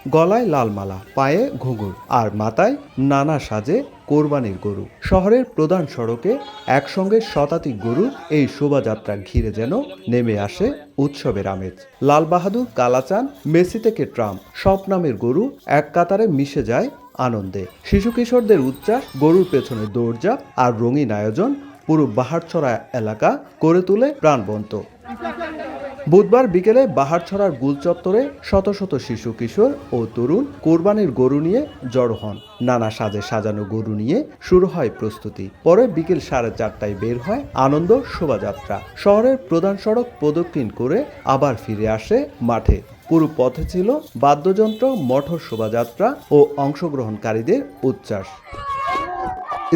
গলায় লাল মালা, পায়ে ঘুঙুর আর মাথায় নানা সাজে কোরবানির গরু। শহরের প্রধান সড়কে একসঙ্গে শতাধিক গরুর এই শোভাযাত্রা ঘিরে যেন নেমে আসে উৎসবের আমেজ। লাল বাহাদুর, কালাচান, মেসি থেকে ট্রাম্প সব নামের গরু এক কাতারে মিশে যায় আনন্দে। শিশু কিশোরদের উচ্ছ্বাস, গরুর পেছনে দৌড়ঝাঁপ আর রঙিন আয়োজন পুরো বাহারছড়া এলাকা করে তোলে প্রাণবন্ত। বুধবার বিকেলে বাহারছড়ার গুল চত্বরে শত শত শিশু কিশোর ও তরুণ কোরবানির গরু নিয়ে জড়ো হন। নানা সাজে সাজানো গরু নিয়ে শুরু হয় প্রস্তুতি। পরে বিকেল 4:30টায় বের হয় আনন্দ শোভাযাত্রা। শহরের প্রধান সড়ক প্রদক্ষিণ করে আবার ফিরে আসে মাঠে। পুরো পথে ছিল বাদ্যযন্ত্র, মটর শোভাযাত্রা ও অংশগ্রহণকারীদের উচ্ছ্বাস।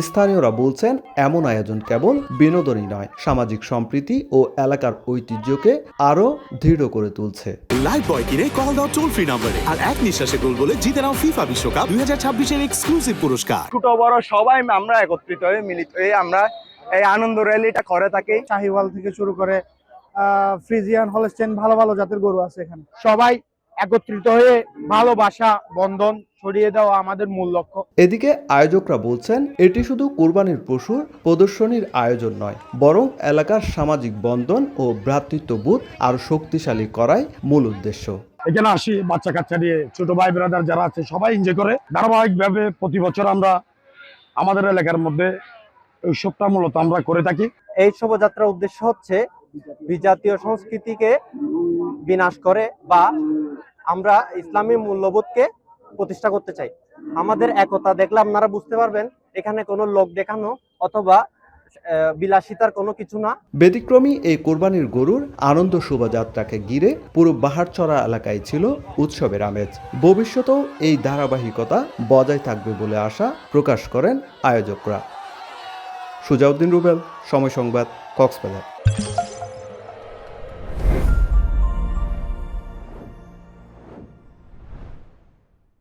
স্থানীয়রা বলছেন, এমন আয়োজন কেবল বিনোদনই নয়, সামাজিক সম্প্রীতি ও এলাকার ঐতিহ্যকে আরও দৃঢ় করে তুলছে। লাইভ বয় কিনে কল দাও টোল ফ্রি নম্বরে আর এক নিঃশ্বাসে গোল বলে জিতে নাও ফিফা বিশ্বকাপ 2026 এর এক্সক্লুসিভ পুরস্কার। ছোট বড় সবাই আমরা একত্রিত হয়ে মিলিত হয়ে আমরা এই আনন্দ র্যালিটা করে থাকি। শাহিওয়াল থেকে শুরু করে ফ্রিজিয়ান, হলস্টেইন, ভালো ভালো জাতের গরু আছে এখানে। সবাই একত্রিত হয়ে ভালোবাসা বন্ধন ছড়িয়ে দেওয়া আমাদের মূল লক্ষ্য। এদিকে আয়োজকরা বলছেন, এটি শুধু কোরবানির পশুর প্রদর্শনীর আয়োজন নয়, বরং এলাকার সামাজিক বন্ধন ও ভ্রাতৃত্ববোধ আরও শক্তিশালী করাই মূল উদ্দেশ্য। এখানে আসি বাচ্চা কাচ্চা নিয়ে, ছোট ভাই ব্রাদার যারা আছে সবাই এনজয় করে। ধারাবাহিকভাবে প্রতি বছর আমরা আমাদের এলাকার মধ্যে উৎসবটা মূলত আমরা করে থাকি। এই শোভাযাত্রার উদ্দেশ্য হচ্ছে বিজাতীয় সংস্কৃতিকে বিনাশ করে বা আমরা ইসলামী মূল্যবোধকে প্রতিষ্ঠা করতে চাই। আমাদের একতা দেখলে আপনারা বুঝতে পারবেন এখানে কোনো লোক দেখানো অথবা বিলাসিতার কোনো কিছু না। ব্যতিক্রমী এই কোরবানির গরুর আনন্দ শোভাযাত্রাকে ঘিরে পুরো বাহারছড়া এলাকায় ছিল উৎসবের আমেজ। ভবিষ্যতেও এই ধারাবাহিকতা বজায় থাকবে বলে আশা প্রকাশ করেন আয়োজকরা। সুজাউদ্দিন রুবেল, সময় সংবাদ, কক্সবাজার।